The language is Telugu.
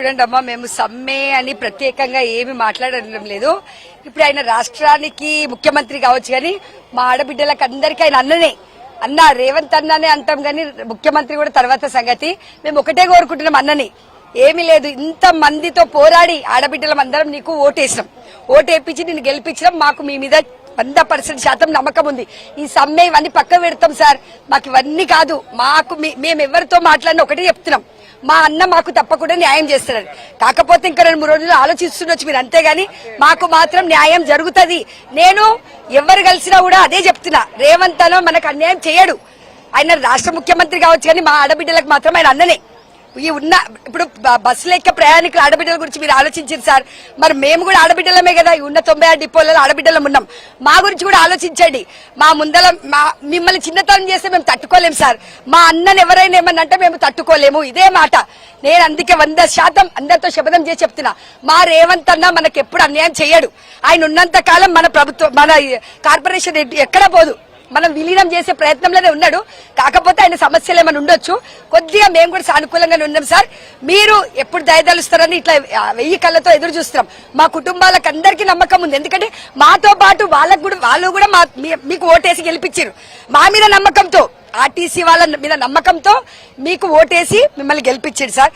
చూడండి అమ్మా, మేము సమ్మె అని ప్రత్యేకంగా ఏమి మాట్లాడడం లేదు. ఇప్పుడు ఆయన రాష్ట్రానికి ముఖ్యమంత్రి కావచ్చు, కానీ మా ఆడబిడ్డలకు అందరికీ ఆయన అన్ననే అన్న రేవంత్ అన్ననే అంటాం, కానీ ముఖ్యమంత్రి కూడా తర్వాత సంగతి. మేము ఒకటే కోరుకుంటున్నాం అన్నని. ఏమీ లేదు, ఇంత మందితో పోరాడి ఆడబిడ్డలం అందరం నీకు ఓటేసినాం, ఓటేపించి నిన్ను గెలిపించడం మాకు మీ మీద 100% నమ్మకం ఉంది. ఈ సమ్మె ఇవన్నీ పక్క పెడతాం సార్, మాకు ఇవన్నీ కాదు. మాకు మేము ఎవరితో మాట్లాడినా ఒకటే చెప్తున్నాం, మా అన్న మాకు తప్పకుండా న్యాయం చేస్తాడు. కాకపోతే ఇంకా 2-3 రోజులు ఆలోచిస్తుండొచ్చు మీరు, అంతేగాని మాకు మాత్రం న్యాయం జరుగుతుంది. నేను ఎవరు కలిసినా కూడా అదే చెప్తున్నా, రేవంత్ అన్న మనకు అన్యాయం చేయడు. ఆయన రాష్ట్ర ముఖ్యమంత్రి కావచ్చు, కానీ మా ఆడబిడ్డలకు మాత్రం ఆయన అన్ననే. ఈ ఉన్న ఇప్పుడు బస్సులు ఎక్క ప్రయాణికుల ఆడబిడ్డల గురించి మీరు ఆలోచించారు సార్. మరి మేము కూడా ఆడబిడ్డలమే కదా, ఈ ఉన్న 96 డిపోలలో ఆడబిడ్డలం ఉన్నాం. మా గురించి కూడా ఆలోచించండి. మా ముందల మిమ్మల్ని చిన్నతనం చేస్తే మేము తట్టుకోలేము సార్. మా అన్నని ఎవరైనా ఏమన్నా అంటే మేము తట్టుకోలేము, ఇదే మాట. నేను అందుకే 100% అందరితో శపథం చేసి చెప్తున్నా, మా రేవంత్ అన్న మనకు ఎప్పుడు అన్యాయం చేయడు. ఆయన ఉన్నంత కాలం మన ప్రభుత్వం, మన కార్పొరేషన్ ఎక్కడ పోదు. మనం విలీనం చేసే ప్రయత్నంలోనే ఉన్నాడు. కాకపోతే ఆయన సమస్యలు ఏమైనా ఉండొచ్చు, కొద్దిగా మేము కూడా సానుకూలంగానే ఉన్నాం సార్. మీరు ఎప్పుడు దయదలుస్తారని ఇట్లా 1000 కళ్ళతో ఎదురు చూస్తున్నాం. మా కుటుంబాలకు అందరికీ నమ్మకం ఉంది, ఎందుకంటే మాతో పాటు వాళ్ళు కూడా మీకు ఓటేసి గెలిపించారు. మా మీద నమ్మకంతో, ఆర్టీసీ వాళ్ళ మీద నమ్మకంతో మీకు ఓటేసి మిమ్మల్ని గెలిపించారు సార్.